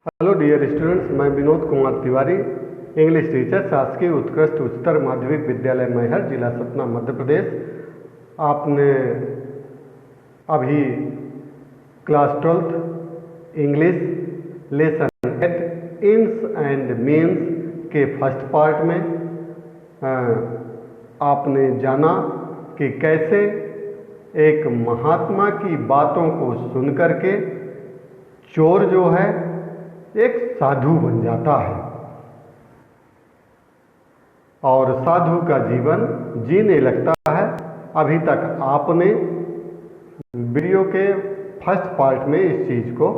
Hello dear students, मैं Vinod Kumar Tiwari, English teacher, शासकीय उत्कृष्ट उच्चतर माध्यमिक विद्यालय मैहर, जिला सतना, मध्य प्रदेश। आपने अभी क्लास 12th इंग्लिश लेसन 8 इंस एंड मीन्स के फर्स्ट पार्ट में आपने जाना कि कैसे एक महात्मा की बातों को सुन करके चोर जो है एक साधु बन जाता है और साधु का जीवन जीने लगता है। अभी तक आपने वीडियो के फर्स्ट पार्ट में इस चीज़ को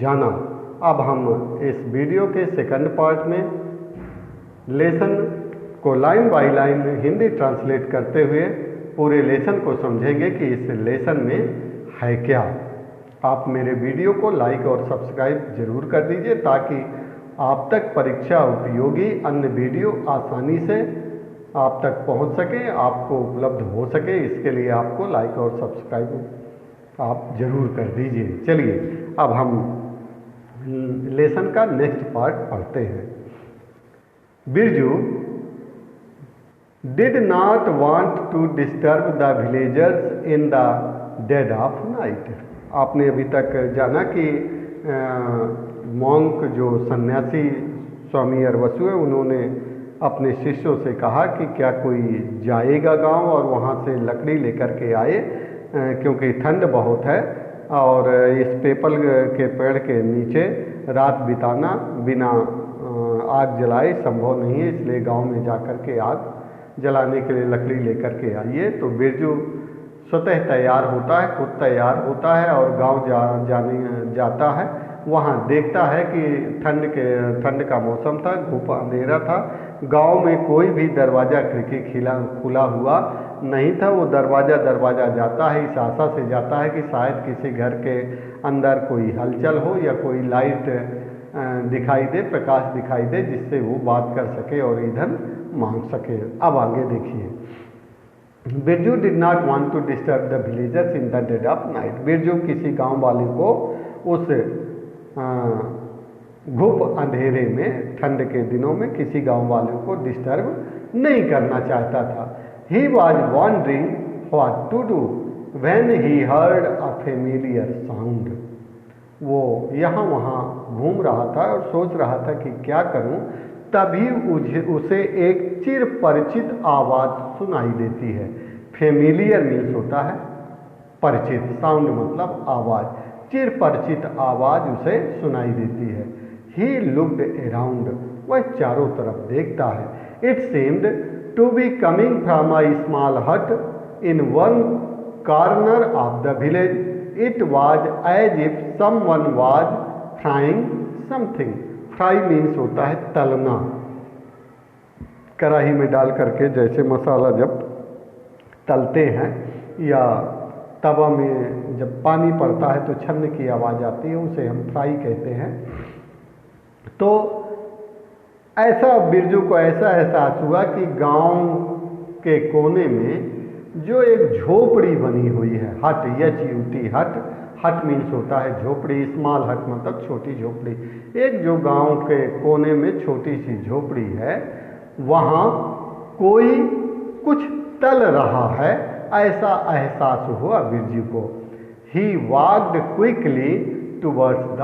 जाना। अब हम इस वीडियो के सेकंड पार्ट में लेसन को line by line Hindi translate करते हुए पूरे लेसन को समझेंगे कि इस लेसन में है क्या। आप मेरे वीडियो को लाइक और सब्सक्राइब जरूर कर दीजिए ताकि आप तक परीक्षा उपयोगी अन्य वीडियो आसानी से आप तक पहुंच सके, आपको उपलब्ध हो सके। इसके लिए आपको लाइक और सब्सक्राइब आप जरूर कर दीजिए। चलिए अब हम लेसन का नेक्स्ट पार्ट पढ़ते हैं। Birju did not want to disturb the villagers in the dead of night. आपने अभी तक जाना कि मॉन्क जो सन्यासी स्वामी अरवसु है, उन्होंने अपने शिष्यों से कहा कि क्या कोई जाएगा गांव और वहां से लकड़ी लेकर के आए, क्योंकि ठंड बहुत है और इस पीपल के पेड़ के नीचे रात बिताना बिना आग जलाए संभव नहीं है, इसलिए गांव में जाकर के आग जलाने के लिए लकड़ी लेकर के आइए। तो बिरजू स्वतः तैयार होता है, खुद तैयार होता है और गांव जाता है। वहाँ देखता है कि ठंड का मौसम था, धूप अंधेरा था, गांव में कोई भी दरवाज़ा खिड़की खुला हुआ नहीं था। वो दरवाज़ा जाता है, इस आशा से जाता है कि शायद किसी घर के अंदर कोई हलचल हो या कोई लाइट दिखाई दे, प्रकाश दिखाई दे, जिससे वो बात कर सके और ईंधन मांग सके। अब आगे देखिए। Birju did not want to disturb the villagers in the dead of night. Birju किसी गांव वाले को उस घुप अंधेरे में ठंड के दिनों में किसी गांव वाले को डिस्टर्ब नहीं करना चाहता था। He was wondering what to do when he heard a familiar sound. वो यहाँ वहाँ घूम रहा था और सोच रहा था कि क्या करूं, तभी उसे एक चिर परिचित आवाज़ सुनाई देती है। फेमिलियर मीन्स होता है परिचित, साउंड मतलब आवाज़, चिर परिचित आवाज़ उसे सुनाई देती है। ही लुक्ड अराउंड, वह चारों तरफ देखता है। It seemed to be coming from a small hut in one corner of the village. It was as if someone was frying something. Fry means होता है तलना, कढ़ाई में डाल करके जैसे मसाला जब तलते हैं या तवा में जब पानी पड़ता है तो छन्न की आवाज़ आती है, उसे हम फ्राई कहते हैं। तो ऐसा बिरजू को ऐसा एहसास हुआ कि गांव के कोने में जो एक झोपड़ी बनी हुई है, हट, HUT, हट मीन्स होता है झोपड़ी, स्मॉल हट मतलब छोटी झोपड़ी। एक जो गांव के कोने में छोटी सी झोपड़ी है, वहाँ कोई कुछ तल रहा है, ऐसा एहसास हुआ बिरजू को। ही वॉक्ड क्विकली टुवर्ड्स द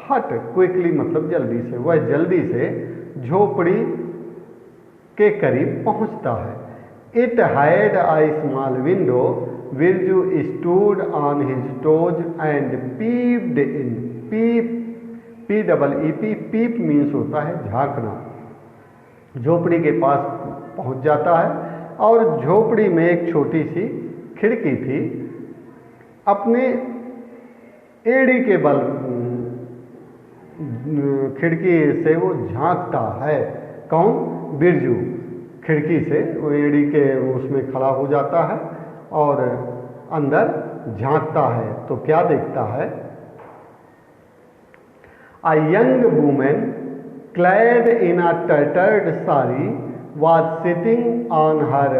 हट। क्विकली मतलब जल्दी से, वह जल्दी से झोपड़ी के करीब पहुँचता है। It had a small window. Birju stood on his toes and peeped in. PEEP, peep means होता है झांकना। झोपड़ी के पास पहुंच जाता है और झोपड़ी में एक छोटी सी खिड़की थी। अपने एड़ी के बल खिड़की से वो झांकता है। कौन? बिरजू खिड़की से वो एड़ी के उसमें खड़ा हो जाता है और अंदर झांकता है। तो क्या देखता है? A young woman clad in a tattered sari was sitting on her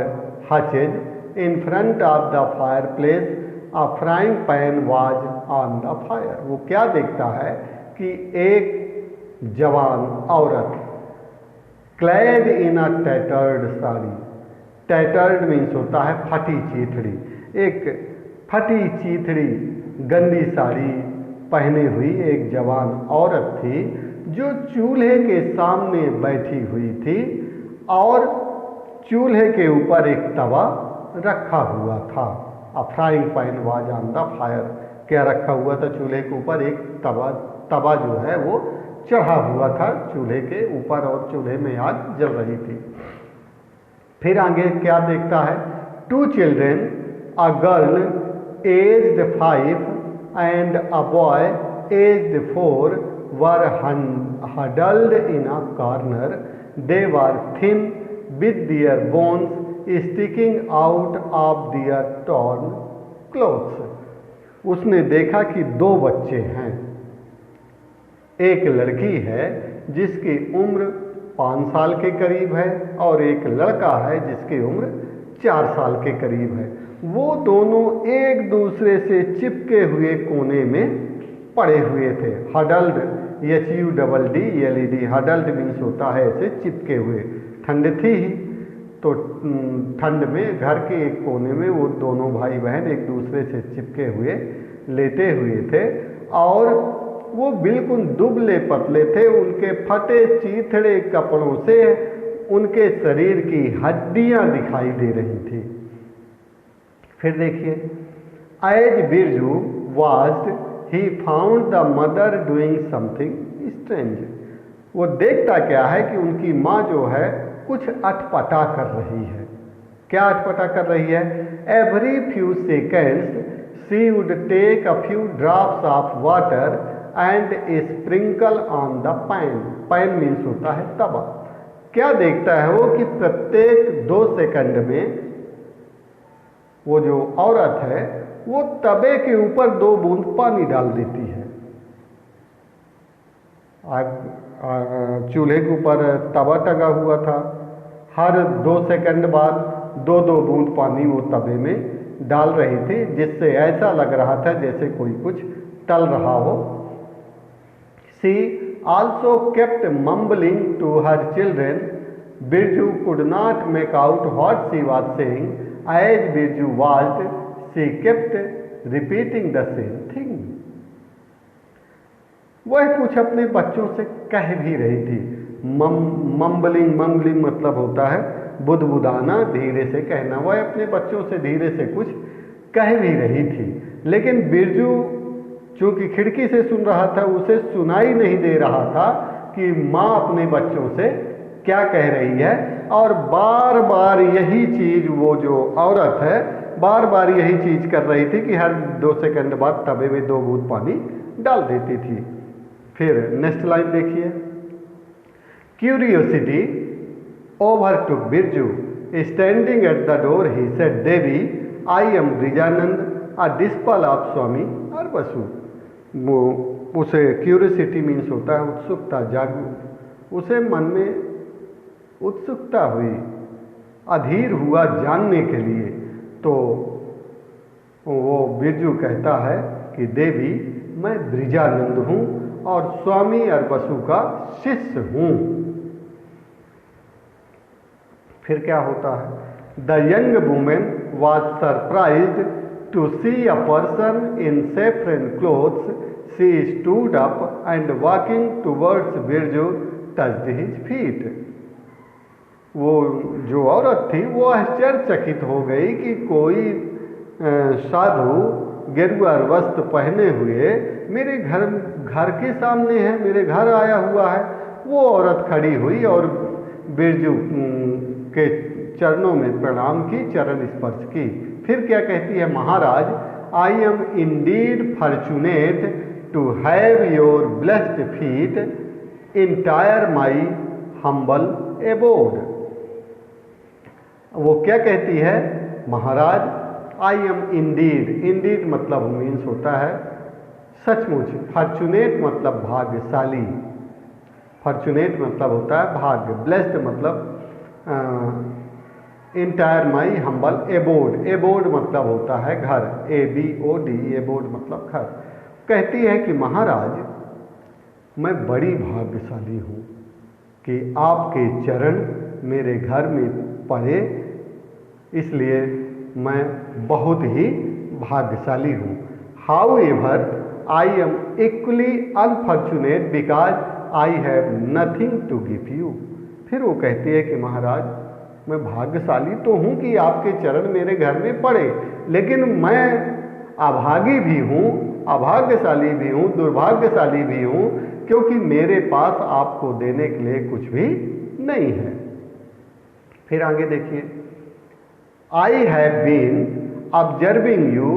haunches in front of the fireplace. A frying pan was on the fire. वो क्या देखता है कि एक जवान औरत क्लैड इन अ टैटर्ड साड़ी, टैटर्ड मीन्स होता है फटी चीथड़ी, एक फटी चीथड़ी गंदी साड़ी पहने हुई एक जवान औरत थी जो चूल्हे के सामने बैठी हुई थी और चूल्हे के ऊपर एक तवा रखा हुआ था। A frying pan was on the fire, क्या रखा हुआ था चूल्हे के ऊपर? एक तवा जो है वो चढ़ा हुआ था चूल्हे के ऊपर और चूल्हे में आग जल रही थी। फिर आगे क्या देखता है? 2 children, a girl aged 5 and a boy aged 4 were huddled in a corner. They were thin with their bones sticking out of their torn clothes. उसने देखा कि 2 बच्चे हैं, एक लड़की है जिसकी उम्र 5 साल के करीब है और एक लड़का है जिसकी उम्र 4 साल के करीब है। वो दोनों एक दूसरे से चिपके हुए कोने में पड़े हुए थे। हडल्ड, HUDD, हडल्ड मीन्स होता है ऐसे चिपके हुए। ठंड थी ही तो ठंड में घर के एक कोने में वो दोनों भाई बहन एक दूसरे से चिपके हुए लेटे हुए थे और वो बिल्कुल दुबले पतले थे। उनके फटे चीथड़े कपड़ों से उनके शरीर की हड्डियां दिखाई दे रही थी। फिर देखिए, as Birju watched he found the mother doing something strange. वो देखता क्या है कि उनकी माँ जो है कुछ अटपटा कर रही है। क्या अटपटा कर रही है? Every few seconds she would take a few drops of water and sprinkle on the pan. Pan means होता है तवा। क्या देखता है वो कि प्रत्येक 2 सेकंड में वो जो औरत है वो तवे के ऊपर 2 बूंद पानी डाल देती है। चूल्हे के ऊपर तवा टंगा हुआ था, हर 2 सेकंड बाद 2-2 बूंद पानी वो तवे में डाल रही थी, जिससे ऐसा लग रहा था जैसे कोई कुछ तल रहा हो। She also kept mumbling to her children. Birju could not make out what she was saying. As Birju watched, she kept repeating the same thing. वह कुछ अपने बच्चों से कह भी रही थी। मम्बलिंग मतलब होता है बुदबुदाना, धीरे से कहना। वह अपने बच्चों से धीरे से कुछ कह भी रही थी, लेकिन बिरजू चूंकि खिड़की से सुन रहा था, उसे सुनाई नहीं दे रहा था कि माँ अपने बच्चों से क्या कह रही है। और बार बार यही चीज वो जो औरत है बार बार यही चीज कर रही थी कि हर 2 सेकंड बाद तवे में 2 बूंद पानी डाल देती थी। फिर नेक्स्ट लाइन देखिए, curiosity overtook Birju. Standing at the door, he said, Devi, I am Brijanand, a disciple of Swami Arbasu. वो उसे क्यूरियोसिटी मीन्स होता है उत्सुकता, जागरूक। उसे मन में उत्सुकता हुई, अधीर हुआ जानने के लिए। तो वो बिरजू कहता है कि देवी, मैं ब्रिजानंद हूँ और स्वामी अरबसु का शिष्य हूँ। फिर क्या होता है? The young women was surprised to see a person in saffron clothes. She stood up and walking towards Birju touched his feet. वो जो औरत थी वो आश्चर्यचकित हो गई कि कोई साधु गेरुआ वस्त्र पहने हुए मेरे घर के सामने है, मेरे घर आया हुआ है। वो औरत खड़ी हुई और बिरजू के चरणों में प्रणाम की, चरण स्पर्श की। फिर क्या कहती है? Maharaj, I am indeed fortunate to have your blessed feet enter my humble abode. वो क्या कहती है? महाराज, आई एम इंडीड मतलब मीन्स होता है सचमुच। फॉर्चुनेट मतलब भाग्यशाली, फॉर्चुनेट मतलब होता है भाग्य। ब्लेस्ड मतलब entire my humble abode, abode मतलब होता है घर, ABOD, एबोर्ड मतलब घर। कहती है कि महाराज, मैं बड़ी भाग्यशाली हूँ कि आपके चरण मेरे घर में पड़े, इसलिए मैं बहुत ही भाग्यशाली हूँ। However I am equally unfortunate because I have nothing to give you. फिर वो कहती है कि महाराज, मैं भाग्यशाली तो हूँ कि आपके चरण मेरे घर में पड़े, लेकिन मैं अभागी भी हूँ, अभाग्यशाली भी हूँ, दुर्भाग्यशाली भी हूँ, क्योंकि मेरे पास आपको देने के लिए कुछ भी नहीं है। फिर आगे देखिए, I have been observing you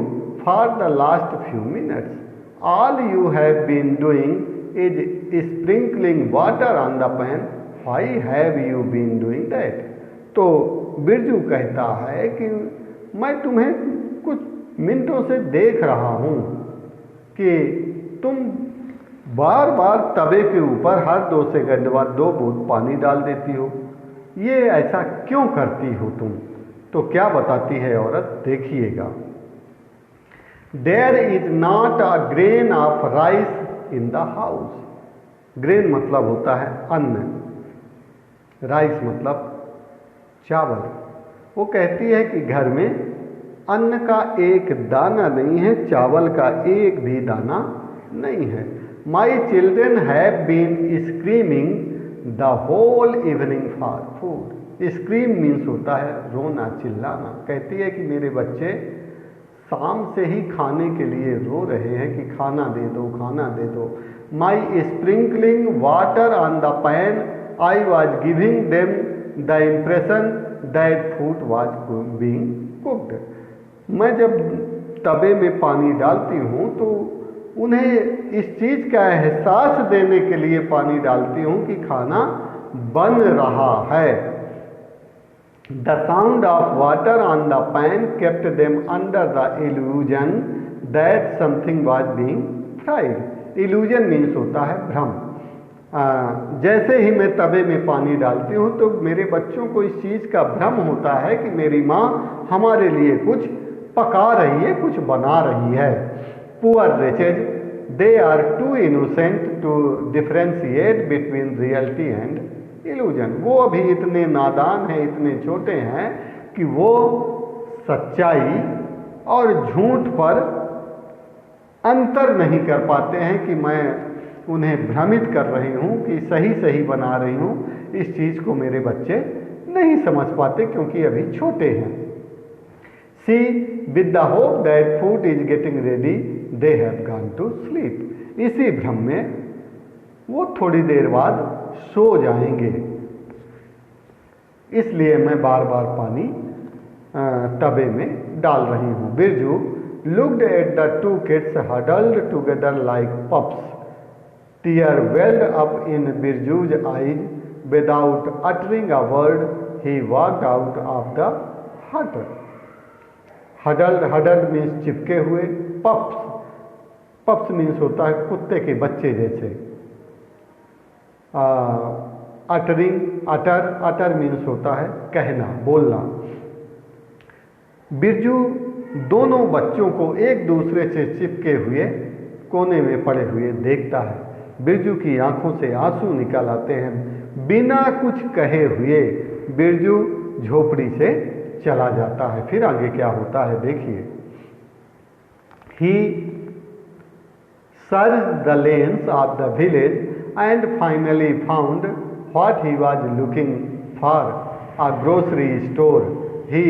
for the last few minutes, all you have been doing is sprinkling water on the pan, why have you been doing that. तो बिरजू कहता है कि मैं तुम्हें कुछ मिनटों से देख रहा हूँ कि तुम बार बार तवे के ऊपर हर 2 सेकंड बाद 2 बूंद पानी डाल देती हो, ये ऐसा क्यों करती हो तुम? तो क्या बताती है औरत, देखिएगा। There is not a grain of rice in the house. Grain मतलब होता है अन्न, राइस मतलब चावल। वो कहती है कि घर में अन्न का एक दाना नहीं है, चावल का एक भी दाना नहीं है। My children have been screaming the whole evening for food. Scream means होता है रोना, चिल्लाना। कहती है कि मेरे बच्चे शाम से ही खाने के लिए रो रहे हैं कि खाना दे दो, खाना दे दो। By sprinkling water on the pan, I was giving them the impression that food was being cooked. मैं जब तवे में पानी डालती हूँ तो उन्हें इस चीज़ का एहसास देने के लिए पानी डालती हूँ कि खाना बन रहा है। The sound of water on the pan kept them under the illusion that something was being fried. Illusion means होता है भ्रम। जैसे ही मैं तवे में पानी डालती हूँ तो मेरे बच्चों को इस चीज़ का भ्रम होता है कि मेरी माँ हमारे लिए कुछ पका रही है, कुछ बना रही है। Poor wretches, they are too innocent to differentiate between reality and illusion. वो अभी इतने नादान हैं, इतने छोटे हैं कि वो सच्चाई और झूठ पर अंतर नहीं कर पाते हैं कि मैं उन्हें भ्रमित कर रही हूँ कि सही सही बना रही हूँ। इस चीज़ को मेरे बच्चे नहीं समझ पाते क्योंकि अभी छोटे हैं। See with the hope that food is getting ready they have gone to sleep. इसी भ्रम में वो थोड़ी देर बाद सो जाएंगे, इसलिए मैं बार बार पानी तवे में डाल रही हूँ। Birju looked at the two kids huddled together like pups. Tear welled up in Birju's eyes. Without uttering a word, he walked out of the hut. Huddled, huddled means चिपके हुए। Pups, pups means होता है कुत्ते के बच्चे जैसे। Uttering, utter means होता है कहना, बोलना। बिरजू दोनों बच्चों को एक दूसरे से चिपके हुए कोने में पड़े हुए देखता है। बिरजू की आंखों से आंसू निकल आते हैं। बिना कुछ कहे हुए बिरजू झोपड़ी से चला जाता है। फिर आगे क्या होता है देखिए। He search the lanes of the village and finally found what he was looking for, a grocery store. He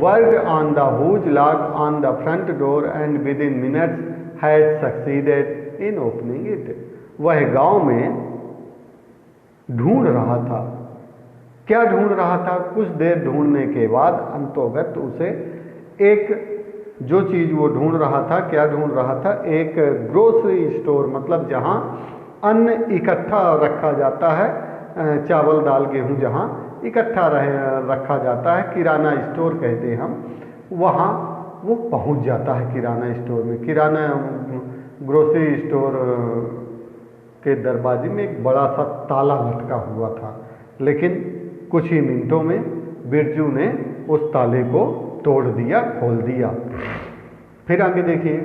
worked on the huge lock on the front door and within minutes had succeeded in opening it. वह गांव में ढूंढ रहा था। क्या ढूंढ रहा था? कुछ देर ढूंढने के बाद अंतोगत उसे एक जो चीज़ वो ढूंढ रहा था, क्या ढूंढ रहा था? एक ग्रोसरी स्टोर, मतलब जहां अन्न इकट्ठा रखा जाता है, चावल दाल गेहूं जहां इकट्ठा रखा जाता है, किराना स्टोर कहते हैं हम। वहां वो पहुंच जाता है किराना स्टोर में। किराना ग्रोसरी स्टोर के दरवाजे में एक बड़ा सा ताला लटका हुआ था, लेकिन कुछ ही मिनटों में बिरजू ने उस ताले को तोड़ दिया, खोल दिया। फिर आगे देखिए।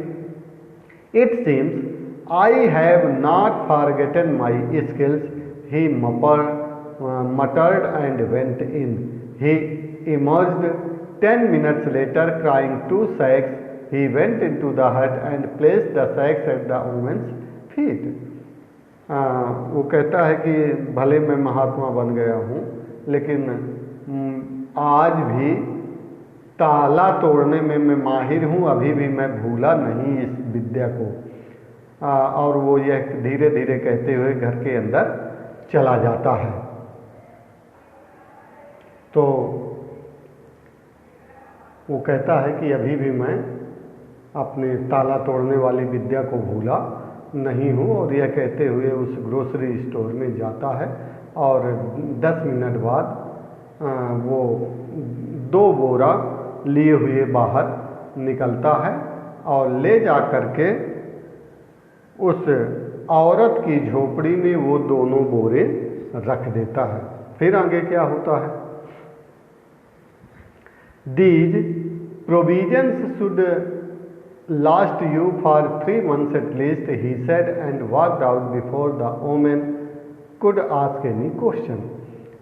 It seems I have not forgotten my skills, he muttered and went in. He emerged 10 minutes later crying 2 sacks. He went into the hut and placed the sacks at the woman's feet. वो कहता है कि भले मैं महात्मा बन गया हूँ, लेकिन आज भी ताला तोड़ने में मैं माहिर हूँ, अभी भी मैं भूला नहीं इस विद्या को। और वो यह धीरे धीरे कहते हुए घर के अंदर चला जाता है। तो वो कहता है कि अभी भी मैं अपने ताला तोड़ने वाली विद्या को भूला नहीं हूँ, और यह कहते हुए उस ग्रोसरी स्टोर में जाता है और 10 मिनट बाद वो 2 बोरा लिए हुए बाहर निकलता है और ले जा कर के उस औरत की झोपड़ी में वो दोनों बोरे रख देता है। फिर आगे क्या होता है? These provisions should last you for 3 months at least, he said, and walked out before the woman could ask any question.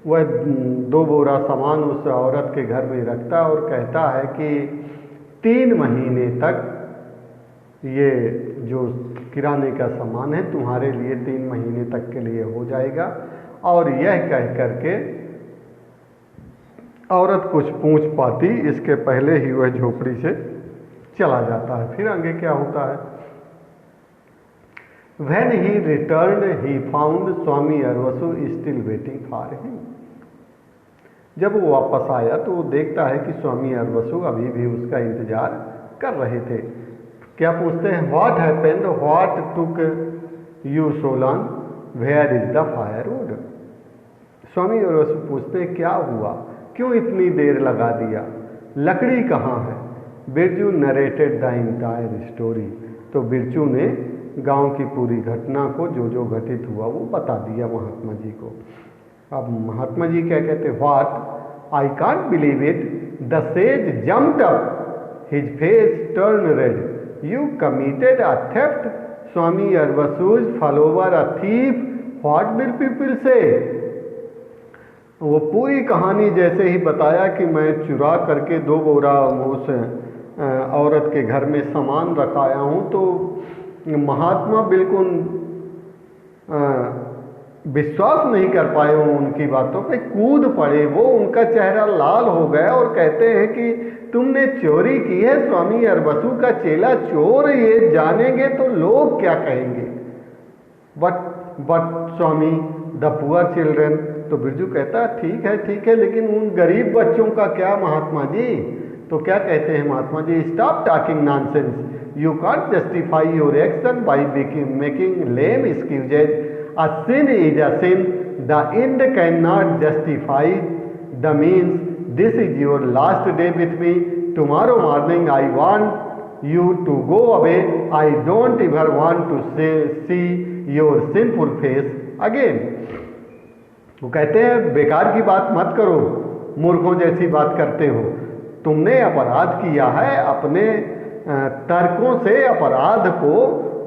वह 2 बोरा सामान उस औरत के घर में रखता है और कहता है कि 3 महीने तक ये जो किराने का सामान है तुम्हारे लिए 3 महीने तक के लिए हो जाएगा। और यह कह करके औरत कुछ पूछ पाती इसके पहले ही वह झोपड़ी से चला जाता है। फिर आगे क्या होता है? When he returned, he found Swami Urvasu still waiting for him. जब वो वापस आया तो वो देखता है कि स्वामी अरवसु अभी भी उसका इंतजार कर रहे थे। क्या पूछते हैं? What happened? What took you so long? Where is the firewood? स्वामी अरवसु पूछते हैं क्या हुआ, क्यों इतनी देर लगा दिया, लकड़ी कहाँ है? Birju narrated the entire story. तो बिरजू ने गांव की पूरी घटना को जो जो घटित हुआ वो बता दिया महात्मा जी को। अब महात्मा जी क्या कहते? What? I can't believe it. The sage jumped up, his face turn red. You committed a theft, Swami Arvasu's follower a thief, what will people say? वो पूरी कहानी जैसे ही बताया कि मैं चुरा करके 2 बोरा उस औरत के घर में सामान रखाया हूँ, तो महात्मा बिल्कुल विश्वास नहीं कर पाए उनकी बातों पे, कूद पड़े। वो उनका चेहरा लाल हो गया और कहते हैं कि तुमने चोरी की है, स्वामी अरवसु का चेला चोर, ये जानेंगे तो लोग क्या कहेंगे? But Swami the poor children. तो बिरजू कहता ठीक है, लेकिन उन गरीब बच्चों का क्या महात्मा जी? तो क्या कहते हैं Mahatma ji? Stop talking nonsense, you can't justify your action by making lame excuses. A sin is a sin, the end cannot justify the means. This is your last day with me. Tomorrow morning I want you to go away. I don't ever want to see your sinful face again. वो कहते हैं बेकार की बात मत करो, मूर्खों जैसी बात करते हो। तुमने अपराध किया है, अपने तर्कों से अपराध को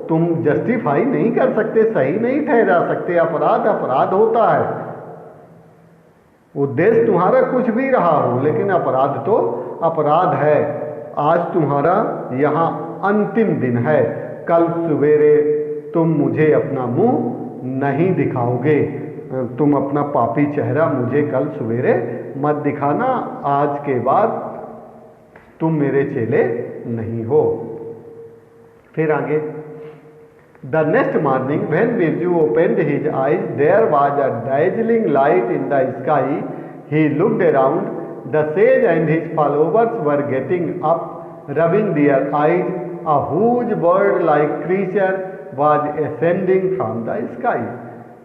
तुम जस्टिफाई नहीं कर सकते, सही नहीं ठहरा सकते। अपराध होता है, उद्देश्य तुम्हारा कुछ भी रहा हो, लेकिन अपराध तो अपराध है। आज तुम्हारा यहाँ अंतिम दिन है, कल सवेरे तुम मुझे अपना मुंह नहीं दिखाओगे, तुम अपना पापी चेहरा मुझे कल सवेरे मत दिखाना। आज के बाद तुम मेरे चेले नहीं हो। फिर आगे, The next morning, when Birju opened his eyes, there was a dazzling light in the sky. He looked around. The sage and his followers were getting up, rubbing their eyes. A huge bird-like creature was ascending from the sky.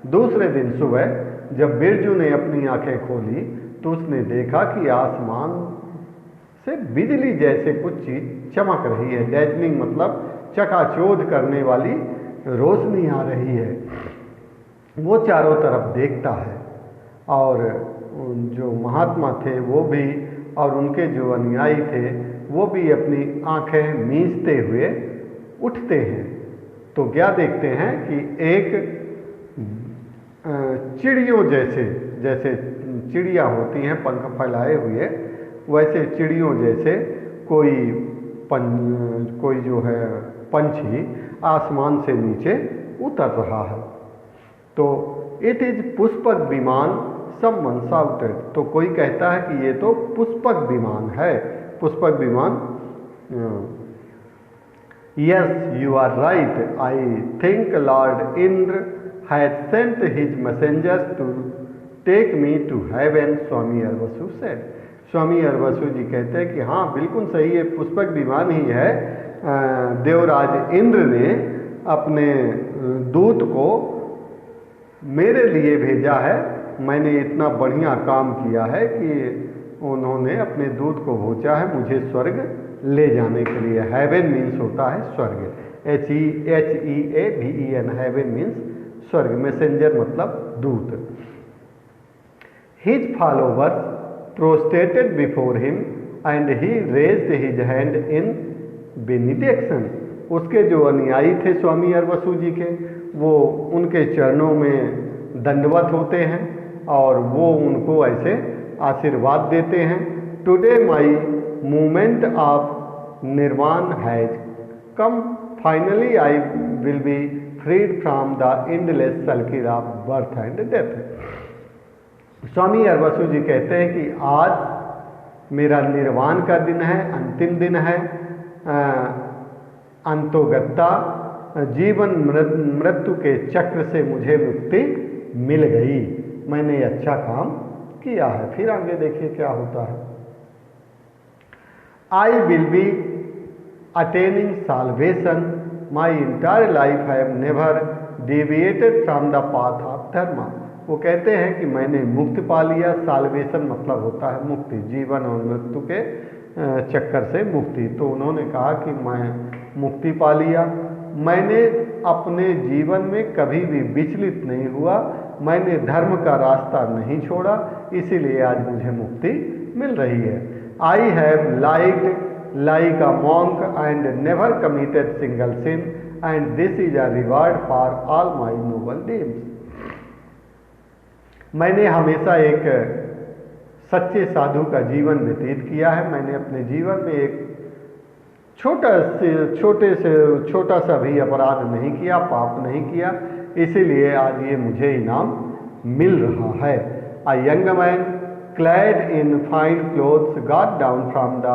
दूसरे दिन सुबह जब बिरजू ने अपनी आंखें खोली तो उसने देखा कि आसमान से बिजली जैसे कुछ चीज चमक रही है। डैजलिंग मतलब चकाचौंध करने वाली रोशनी आ रही है। वो चारों तरफ देखता है और जो महात्मा थे वो भी और उनके जो अनुयायी थे वो भी अपनी आंखें मींचते हुए उठते हैं तो क्या देखते हैं कि एक चिड़ियों जैसे, जैसे चिड़िया होती हैं पंख फैलाए हुए, वैसे चिड़ियों जैसे कोई जो है पंछी आसमान से नीचे उतर रहा है। तो इट इज पुष्पक विमान, समवन शाउटेड, तो कोई कहता है कि ये तो पुष्पक विमान है। Pushpak Viman, yes you are right, I think Lord Indra had sent his messengers to take me to heaven, Swami Arvasu said. Swami Arvasu ji कहते हैं कि हाँ बिल्कुल सही है, पुष्पक विमान ही है। देवराज इंद्र ने अपने दूत को मेरे लिए भेजा है। मैंने इतना बढ़िया काम किया है कि उन्होंने अपने दूत को भेजा है मुझे स्वर्ग ले जाने के लिए। हेवन मीन्स होता है स्वर्ग, HEAVEN, हेवन मीन्स स्वर्ग, मैसेंजर मतलब दूत। His followers prostrated before him and he raised his hand in benediction. उसके जो अनुयायी थे स्वामी अरवसु जी के, वो उनके चरणों में दंडवत होते हैं और वो उनको ऐसे आशीर्वाद देते हैं। Today my movement of nirvana has come, finally I will be freed from the endless circle of birth and death. Swami Arvasu ji कहते हैं कि आज मेरा निर्वाण का दिन है, अंतिम दिन है, अंतोगत्ता जीवन मृत्यु के चक्र से मुझे मुक्ति मिल गई, मैंने अच्छा काम किया है। फिर आगे देखिए क्या होता है। I will be attaining salvation, my entire life have never deviated from the path of dharma. वो कहते हैं कि मैंने मुक्ति पा लिया। साल्वेशन मतलब होता है मुक्ति, जीवन और मृत्यु के चक्कर से मुक्ति। तो उन्होंने कहा कि मैं मुक्ति पा लिया, मैंने अपने जीवन में कभी भी विचलित नहीं हुआ, मैंने धर्म का रास्ता नहीं छोड़ा, इसीलिए आज मुझे मुक्ति मिल रही है। I have like a monk and never committed single sin and this is a reward for all my noble deeds. मैंने हमेशा एक सच्चे साधु का जीवन व्यतीत किया है। मैंने अपने जीवन में एक छोटा सा भी अपराध नहीं किया, पाप नहीं किया, इसीलिए आज ये मुझे इनाम मिल रहा है। A young man clad in fine clothes got down from the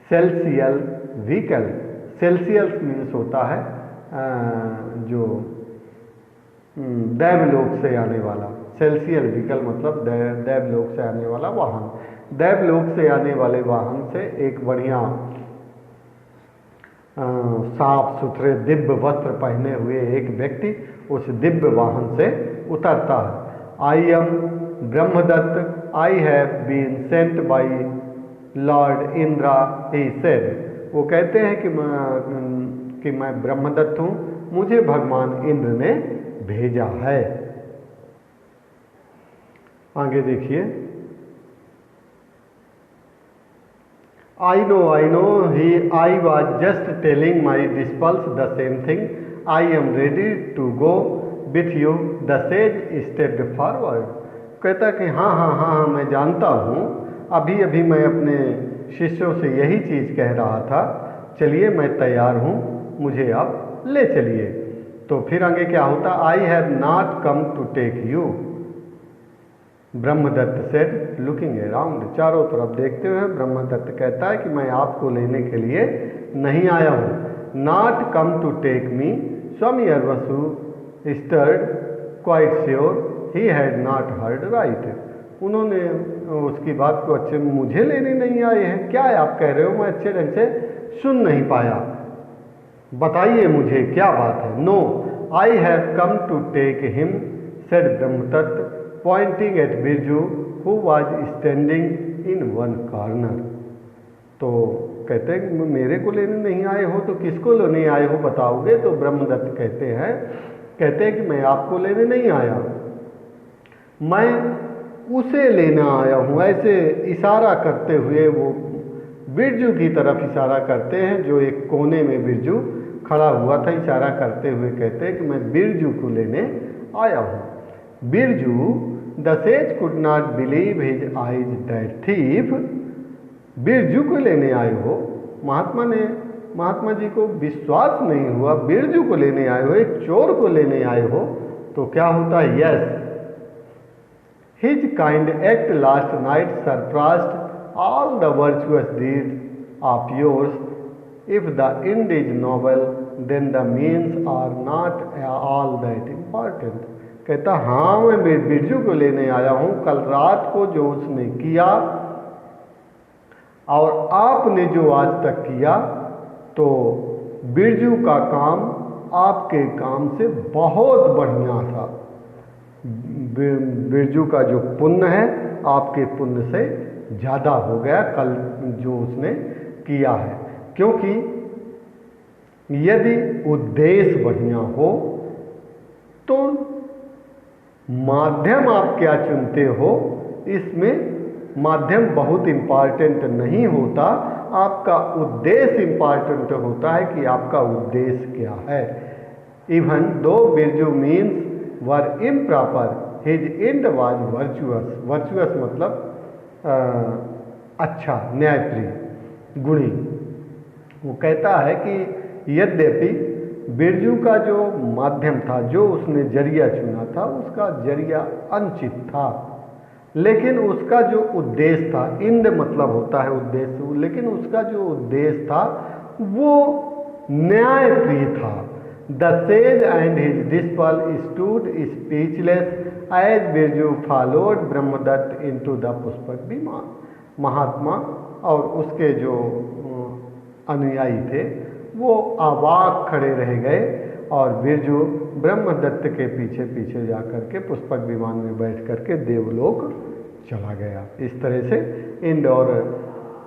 celestial vehicle. Celsius means होता है जो दैवलोक से आने वाला, सेल्सियल व्हीकल मतलब दैवलोक से आने वाला वाहन। दैवलोक से आने वाले वाहन से एक बढ़िया साफ सुथरे दिव्य वस्त्र पहने हुए एक व्यक्ति उस दिव्य वाहन से उतरता है। I am Brahmadatta, I have been sent by lord Indra, he said. वो कहते हैं कि मैं ब्रह्मदत्त हूँ, मुझे भगवान इंद्र ने भेजा है। आगे देखिए। I know, I was just telling my disciples the same thing. I am ready to go with you. The sage stepped forward. कहता कि हाँ मैं जानता हूँ, अभी मैं अपने शिष्यों से यही चीज़ कह रहा था, चलिए मैं तैयार हूँ, मुझे आप ले चलिए। तो फिर आगे क्या होता, I have not come to take you. Brahmadatta said looking around, चारों तरफ देखते हुए ब्रह्मदत्त कहता है कि मैं आपको लेने के लिए नहीं आया हूँ। Not come to take me, Swami Arvasu stared quite sure he had not heard right. उन्होंने उसकी बात को अच्छे, मुझे लेने नहीं आए हैं, क्या आप कह रहे हो, मैं अच्छे ढंग से सुन नहीं पाया, बताइए मुझे क्या बात है। No I have come to take him, said Brahmadatta pointing at Birju who was standing in one corner. तो कहते हैं कि मेरे को लेने नहीं आए हो तो किसको लेने आए हो बताओगे। तो ब्रह्मदत्त कहते हैं कि मैं आपको लेने नहीं आया, मैं उसे लेने आया हूँ। ऐसे इशारा करते हुए वो बिरजू की तरफ इशारा करते हैं जो एक कोने में बिरजू खड़ा हुआ था, इशारा करते हुए कहते कि मैं बिरजू को लेने आया हूँ। Birju the sage could not believe his eyes that thief. Birju को लेने आए हो, महात्मा जी को विश्वास नहीं हुआ, बिरजू को लेने आए हो, एक चोर को लेने आए हो, तो क्या होता है? Yes, his kind act last night surpassed all the virtuous deeds of yours. If the end is noble then the means are not all that important. कहता हाँ, मैं बिरजू को लेने आया हूँ, कल रात को जो उसने किया और आपने जो आज तक किया, तो बिरजू का काम आपके काम से बहुत बढ़िया था। बिरजू का जो पुण्य है आपके पुण्य से ज़्यादा हो गया कल जो उसने किया है। क्योंकि यदि उद्देश्य बढ़िया हो तो माध्यम आप क्या चुनते हो, इसमें माध्यम बहुत इम्पॉर्टेंट नहीं होता, आपका उद्देश्य इम्पॉर्टेंट होता है कि आपका उद्देश्य क्या है। Even though Birju means were improper, his and was virtuous. Virtuous मतलब अच्छा, न्यायप्रिय, गुणी। वो कहता है कि यद्यपि बिरजू का जो माध्यम था, जो उसने जरिया चुना था, उसका जरिया अनुचित था, लेकिन उसका जो उद्देश्य था, इंद मतलब होता है उद्देश्य, लेकिन उसका जो उद्देश्य था वो न्यायप्रिय था। The sage and his disciple stood speechless as Birju followed Brahmadatt into the Pushpak Viman. Mahatma और उसके जो अनुयायी थे वो अवाक खड़े रह गए और बिरजू ब्रह्मदत्त के पीछे पीछे जाकर के पुष्पक विमान में बैठ करके देवलोक चला गया। इस तरह से इंड और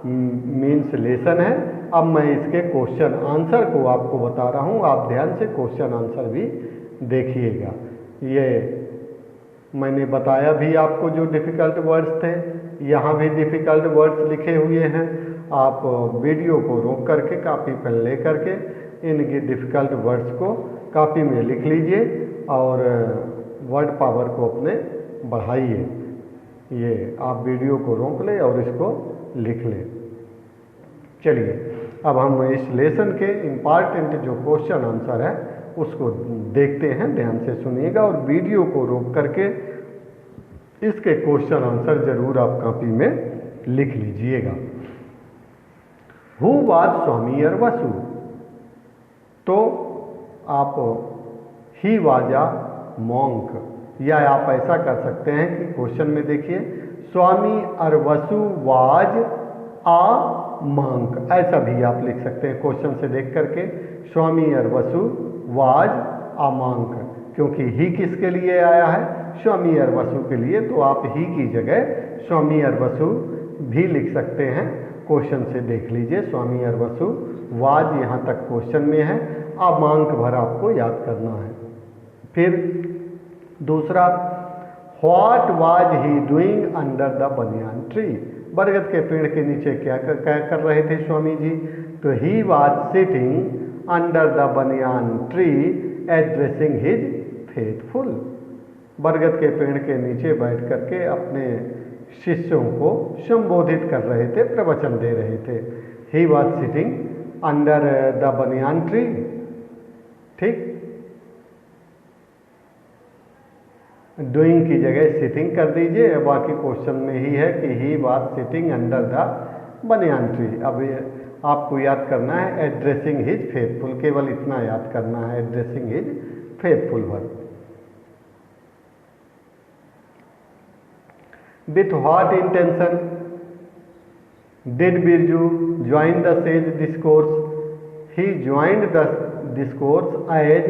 मीन्स लेसन है। अब मैं इसके क्वेश्चन आंसर को आपको बता रहा हूँ, आप ध्यान से क्वेश्चन आंसर भी देखिएगा। ये मैंने बताया भी आपको, जो डिफ़िकल्ट वर्ड्स थे, यहाँ भी डिफ़िकल्ट वर्ड्स लिखे हुए हैं। आप वीडियो को रोक करके कापी पेन ले करके इनके डिफ़िकल्ट वर्ड्स को कापी में लिख लीजिए और वर्ड पावर को अपने बढ़ाइए। ये आप वीडियो को रोक लें और इसको लिख लें। चलिए अब हम इस लेसन के इम्पॉर्टेंट जो क्वेश्चन आंसर है उसको देखते हैं। ध्यान से सुनिएगा और वीडियो को रोक करके इसके क्वेश्चन आंसर जरूर आप कापी में लिख लीजिएगा। हु वाज स्वामी अरवसु? तो आप ही वाज अ मॉन्क, या आप ऐसा कर सकते हैं कि क्वेश्चन में देखिए स्वामी अरवसु वाज आ मॉन्क, ऐसा भी आप लिख सकते हैं क्वेश्चन से देख करके। स्वामी अरवसु वाज आ मॉन्क, क्योंकि ही किसके लिए आया है? स्वामी अरवसु के लिए, तो आप ही की जगह स्वामी अरवसु भी लिख सकते हैं। क्वेश्चन से देख लीजिए, स्वामी अरवसु वाज यहाँ तक क्वेश्चन में है, आ मॉन्क भर आपको याद करना है। फिर दूसरा, what was he doing under the banyan tree? बरगद के पेड़ के नीचे क्या कर रहे थे स्वामी जी? तो he was sitting under the banyan tree addressing his faithful. बरगद के पेड़ के नीचे बैठ करके अपने शिष्यों को संबोधित कर रहे थे, प्रवचन दे रहे थे। He was sitting under the banyan tree. ठीक, डूइंग की जगह सिटिंग कर दीजिए। बाकी क्वेश्चन में ही है कि he was sitting under the banyan tree. अब आपको याद करना है एड्रेसिंग हिज फेथफुल, केवल इतना याद करना है, addressing his faithful word. With what intention did Birju join the sage discourse? He joined the discourse as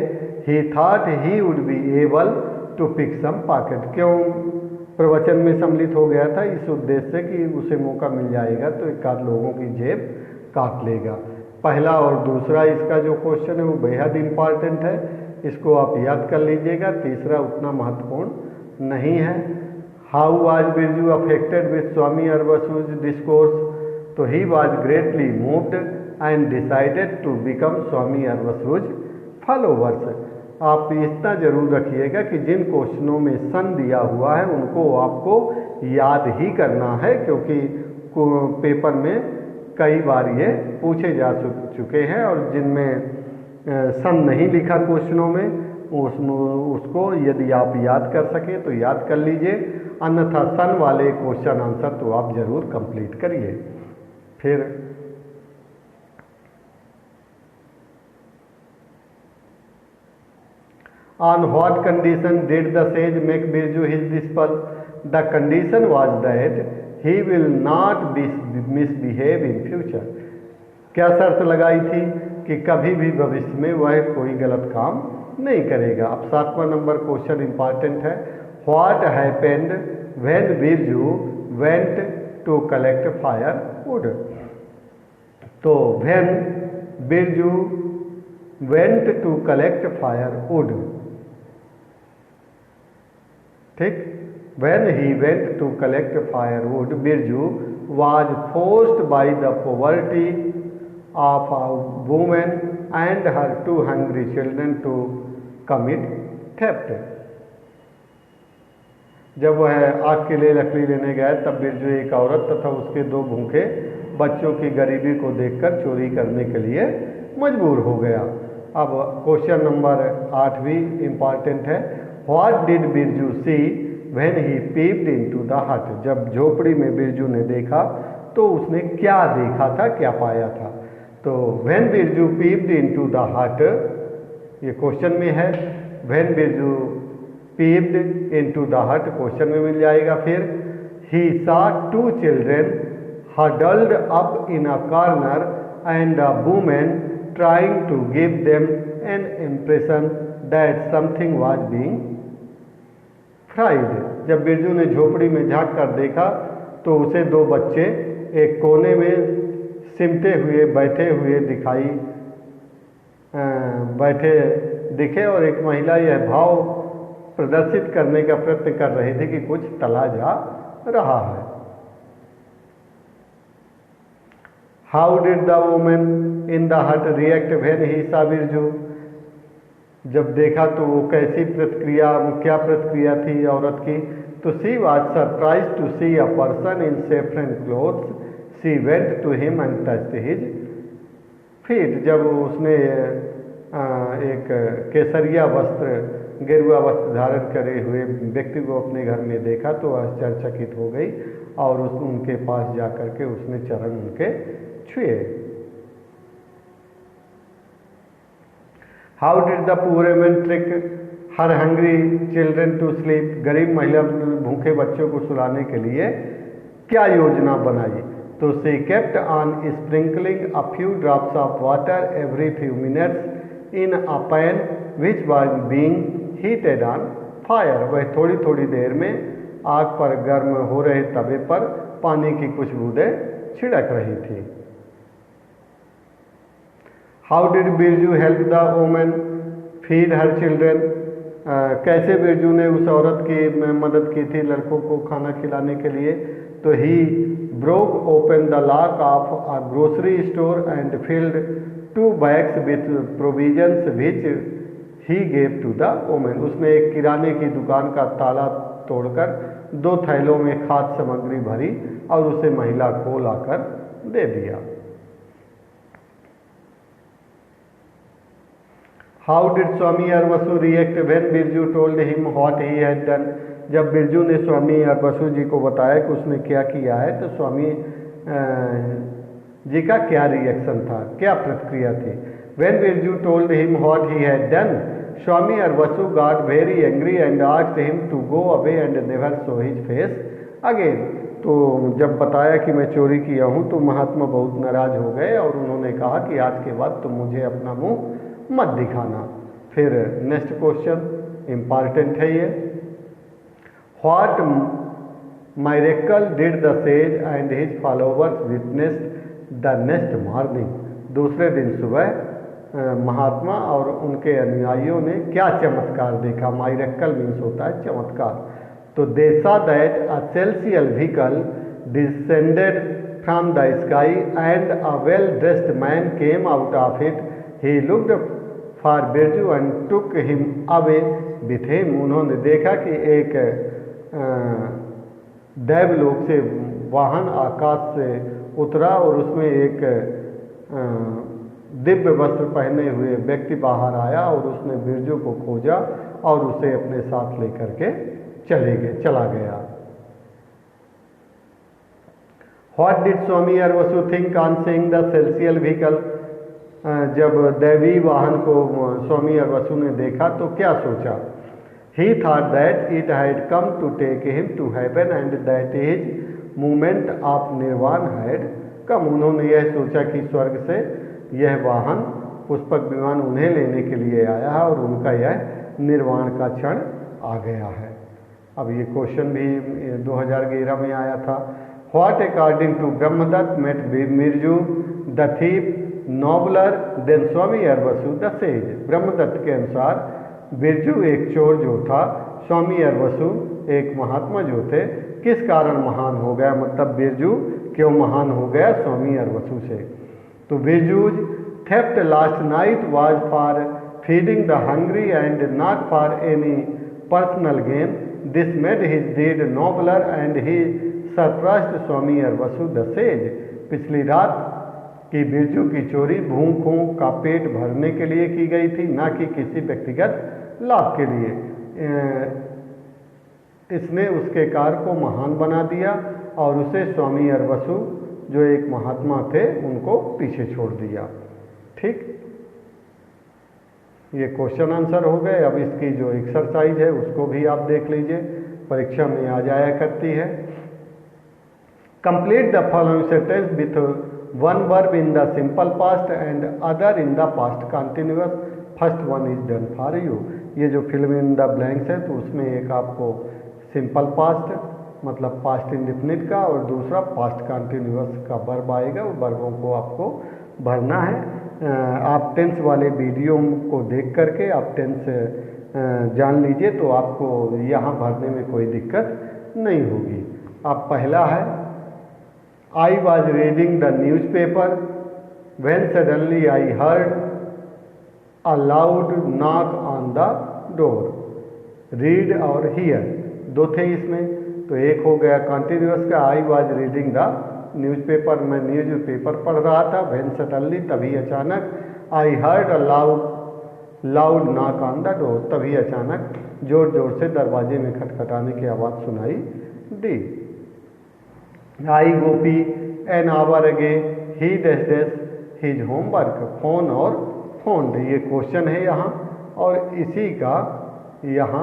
he thought he would be able to pick some pocket. क्यों प्रवचन में सम्मिलित हो गया था? इस उद्देश्य से कि उसे मौका मिल जाएगा तो एक आध लोगों की जेब काट लेगा। पहला और दूसरा इसका जो क्वेश्चन है वो बेहद इम्पॉर्टेंट है, इसको आप याद कर लीजिएगा। तीसरा उतना महत्वपूर्ण नहीं है। How was Birju affected with Swami Arvasu's discourse? तो he was greatly moved and decided to become Swami Arvasu's followers. आप इतना जरूर रखिएगा कि जिन क्वेश्चनों में सन दिया हुआ है उनको आपको याद ही करना है, क्योंकि पेपर में कई बार ये पूछे जा चुके हैं, और जिनमें सन नहीं लिखा क्वेश्चनों में उसको यदि आप याद कर सकें तो याद कर लीजिए, अन्यथा सन वाले क्वेश्चन आंसर तो आप जरूर कंप्लीट करिए। फिर On what condition did the sage make Birju his disciple? The condition was that he will not misbehave in future. क्या शर्त लगाई थी कि कभी भी भविष्य में वह कोई गलत काम नहीं करेगा। अब 7वां नंबर क्वेश्चन इंपॉर्टेंट है। What happened when Birju went to collect firewood? तो when Birju went to collect firewood, ठीक, when he went to collect firewood, Birju was forced by the poverty of a woman and her 2 hungry children to commit theft. जब वह आग के लिए लकड़ी लेने गया तब बिरजू एक औरत तथा उसके 2 भूखे बच्चों की गरीबी को देखकर चोरी करने के लिए मजबूर हो गया। अब क्वेश्चन नंबर 8 भी इम्पॉर्टेंट है। What did Birju see when he peeped into the hut? जब झोपड़ी में बिरजू ने देखा तो उसने क्या देखा था, क्या पाया था? तो when Birju peeped into the hut, ये क्वेश्चन में है। when Birju peeped into the hut question में मिल जाएगा। फिर he saw 2 children huddled up in a corner and a woman trying to give them an impression that something was being fried. जब बिरजू ने झोपड़ी में झांक कर देखा तो उसे 2 बच्चे एक कोने में सिमटे हुए बैठे दिखे और एक महिला यह भाव प्रदर्शित करने का प्रयत्न कर रही थी कि कुछ तला जा रहा है। How did the woman in the hut react when he saw Birju? जब देखा तो वो क्या प्रतिक्रिया थी औरत की? तो she was surprised to see a person in saffron clothes. She went to him and touched his feet. जब उसने एक केसरिया वस्त्र, गेरुआ वस्त्र धारण करे हुए व्यक्ति को अपने घर में देखा तो आश्चर्यचकित हो गई और उनके पास जाकर के उसने चरण उनके छुए। How did the poor woman trick her hungry children to sleep? गरीब महिला भूखे बच्चों को सुलाने के लिए क्या योजना बनाई? तो she kept on sprinkling a few drops of water every few minutes in a pan which was being heated on fire. वह थोड़ी थोड़ी देर में आग पर गर्म हो रहे तवे पर पानी की कुछ बूंदें छिड़क रही थी। How did Birju help the woman feed her children? कैसे बिरजू ने उस औरत की मदद की थी लड़कों को खाना खिलाने के लिए? तो he broke open the lock of a grocery store and filled 2 bags with provisions which he gave to the woman. उसने एक किराने की दुकान का ताला तोड़कर 2 थैलों में खाद्य सामग्री भरी और उसे महिला को लाकर दे दिया। How did Swami Arvasu react when Birju told him what he had done? जब बिरजू ने स्वामी अरवसु जी को बताया कि उसने क्या किया है तो स्वामी जी का क्या रिएक्शन था, क्या प्रतिक्रिया थी? When Birju told him what he had done, Swami Arvasu got very angry and asked him to go away and never show his face again. तो जब बताया कि मैं चोरी किया हूँ तो महात्मा बहुत नाराज हो गए और उन्होंने कहा कि आज के बाद तुम मुझे अपना मुंह मत दिखाना। फिर नेक्स्ट क्वेश्चन इम्पॉर्टेंट है ये। What मायरेकल did the sage and his followers witnessed the next morning? दूसरे दिन सुबह महात्मा और उनके अनुयायियों ने क्या चमत्कार देखा? मायरेकल मीन्स होता है चमत्कार। तो they saw that a celestial vehicle descended from the sky and a well-dressed man came out of it. He looked for Birju and took him away with him. उन्होंने देखा कि एक देवलोक से वाहन आकाश से उतरा और उसमें एक दिव्य वस्त्र पहने हुए व्यक्ति बाहर आया और उसने बिरजू को खोजा और उसे अपने साथ लेकर के चला गया। What did Swami Arvasu think on seeing the celestial vehicle? जब दैवी वाहन को स्वामी अरवसु ने देखा तो क्या सोचा? He thought that it had come to take him to heaven and that his moment of nirvana had come. उन्होंने यह सोचा कि स्वर्ग से यह वाहन पुष्पक विमान उन्हें लेने के लिए आया है और उनका यह निर्वाण का क्षण आ गया है। अब ये क्वेश्चन भी 2011 में आया था। What according to Brahmadatta met Birju the thief nobler than Swami Arvasu the sage? Brahmadatta के अनुसार बिरजू एक चोर जो था, स्वामी अरवसु एक महात्मा जो थे, किस कारण महान हो गया? मतलब बिरजू क्यों महान हो गया स्वामी अरवसु से? तो Birju's theft last night was for feeding the hungry and not for any personal gain. This made his deed nobler and he surpassed Swami Arvasu the sage. पिछली रात की बिरजू की चोरी भूखों का पेट भरने के लिए की गई थी, ना कि किसी व्यक्तिगत लाभ के लिए। इसने उसके कार्य को महान बना दिया और उसे स्वामी अरवसु जो एक महात्मा थे उनको पीछे छोड़ दिया। ठीक, ये क्वेश्चन आंसर हो गए। अब इसकी जो एक्सरसाइज है उसको भी आप देख लीजिए, परीक्षा में आ जाया करती है। Complete the following sentence with one verb in the simple past and other in the past continuous. First one is done for you. ये जो फिल्म इन द ब्लैंक्स है तो उसमें एक आपको सिंपल पास्ट मतलब पास्ट इंडेफिनिट का और दूसरा पास्ट कंटिन्यूअस का वर्ब आएगा। वो वर्बों को आपको भरना है। आप टेंस वाले वीडियो को देख करके आप टेंस जान लीजिए तो आपको यहाँ भरने में कोई दिक्कत नहीं होगी। अब पहला है I was reading the newspaper when suddenly I heard a loud knock on the door. Read और hear दो थे इसमें, तो एक हो गया कंटिन्यूअस का I was reading the newspaper, मैं न्यूज़पेपर पढ़ रहा था। when suddenly तभी अचानक, I heard a loud knock on the door तभी अचानक जोर जोर से दरवाजे में खटखटाने की आवाज़ सुनाई दी। I Gopi an hour ago he does his homework. Phone और फोन ये क्वेश्चन है यहाँ और इसी का यहाँ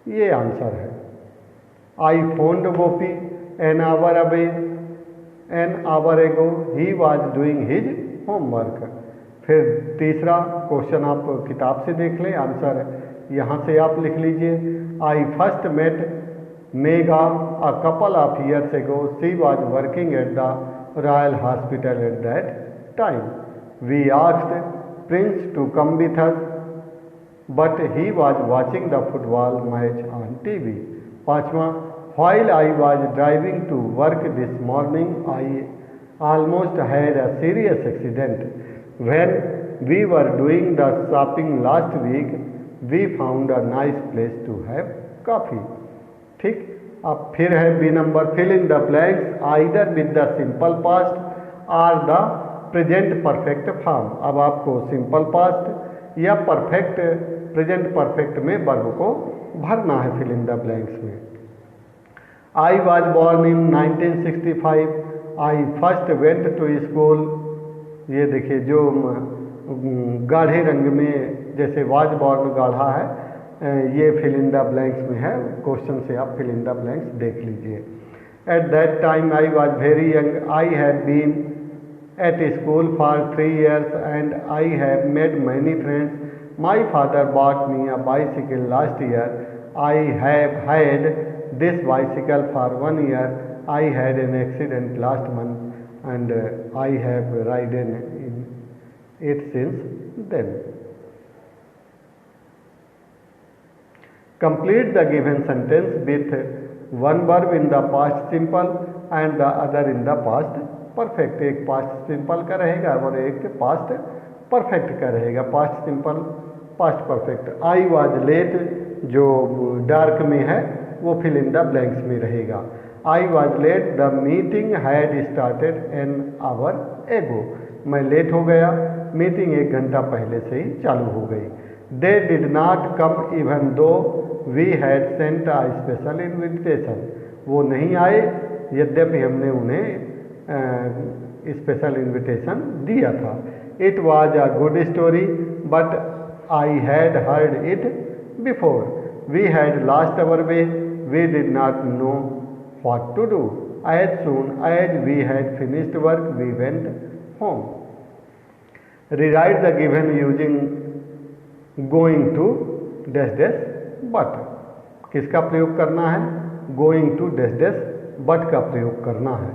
ये आंसर है। I phoned Gopi an hour ago he was doing his homework. फिर तीसरा क्वेश्चन आप किताब से देख लें, आंसर यहाँ से आप लिख लीजिए। I first met Megha a couple of years ago. She was working at the Royal Hospital at that time. We asked Prince to come with us, but he was watching the football match on TV. पांचवा, while I was driving to work this morning, I almost had a serious accident. When we were doing the shopping last week, we found a nice place to have coffee. ठीक, अब फिर है B number, fill in the blanks either with the simple past or the present perfect form. अब आपको simple past या perfect present perfect में verb को भरना है fill in the blanks में। I was born in 1965. I first went to school. ये देखिए जो गाढ़े रंग में जैसे वाज बॉर्न गाढ़ा है ये फिल इन द ब्लैंक्स में है। क्वेश्चन से आप फिल इन द ब्लैंक्स देख लीजिए। At that time I was very young. I have been at school for 3 years and I have made many friends. My father bought me a bicycle last year. I have had this bicycle for 1 year. I had an accident last month and I have ridden it since then. Complete the given sentence with one verb in the past simple and the other in the past perfect. एक past simple का रहेगा और एक past perfect का रहेगा। Past simple, past perfect. I was late जो dark में है वो फिल इन द ब्लैंक्स में रहेगा। I was late the meeting had started an hour ago. मैं लेट हो गया, मीटिंग 1 घंटा पहले से ही चालू हो गई। They did not come even though we had sent a special invitation. वो नहीं आए यद्यपि हमने उन्हें स्पेशल इन्विटेशन दिया था। It was a good story but I had heard it before. We had lost our way, we did not know what to do. As soon as we had finished work, we went home. Rewrite the given using going to dash dash but. किसका प्रयोग करना है? Going to dash dash but का प्रयोग करना है।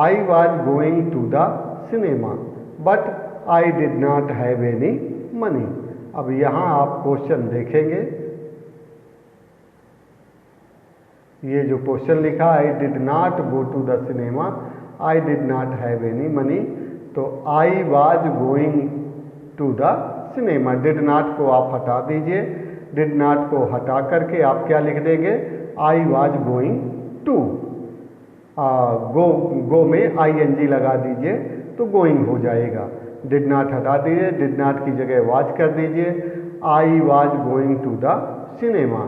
I was going to the cinema but I did not have any money. अब यहाँ आप क्वेश्चन देखेंगे, ये जो क्वेश्चन लिखा I did not go to the cinema, I did not have any money, तो I was going to the cinema. Did not को आप हटा दीजिए, डिड नॉट को हटा करके आप क्या लिख देंगे? I was going to. Go में आई एन जी लगा दीजिए तो गोइंग हो जाएगा। डिड नॉट हटा दीजिए, डिड नॉट की जगह वाज कर दीजिए। I was going to the cinema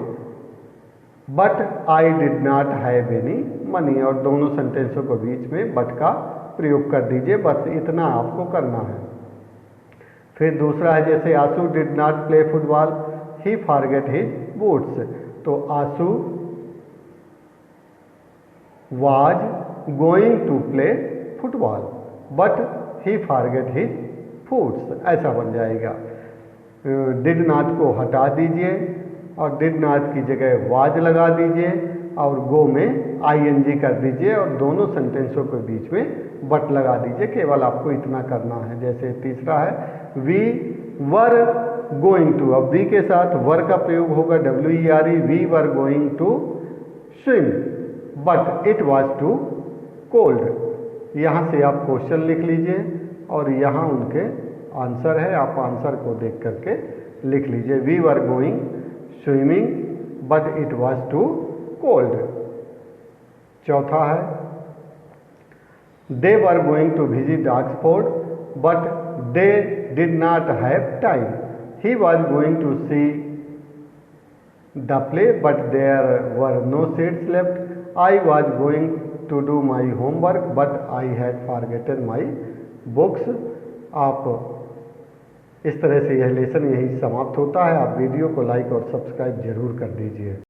but I did not have any money. और दोनों सेंटेंसों के बीच में बट का प्रयोग कर दीजिए। बस इतना आपको करना है। फिर दूसरा है जैसे Ashu did not play football, he forget his boots. तो Ashu was going to play football but he forget his boots, ऐसा बन जाएगा। डिड नॉट को हटा दीजिए और डिड नॉट की जगह वाज लगा दीजिए और गो में आईएनजी कर दीजिए और दोनों सेंटेंसों के बीच में बट लगा दीजिए। केवल आपको इतना करना है। जैसे तीसरा है वी वर गोइंग टू। अब वी के साथ वर का प्रयोग होगा WERE। We were going to swim but it was too cold. यहाँ से आप क्वेश्चन लिख लीजिए और यहाँ उनके आंसर है, आप आंसर को देख करके लिख लीजिए। We were going swimming but it was too cold. चौथा है they were going to visit Oxford but they did not have time. He was going to see the play but there were no seats left. I was going to do my homework but I had forgotten my books. आप इस तरह से यह lesson यही समाप्त होता है। आप वीडियो को लाइक और सब्सक्राइब जरूर कर दीजिए।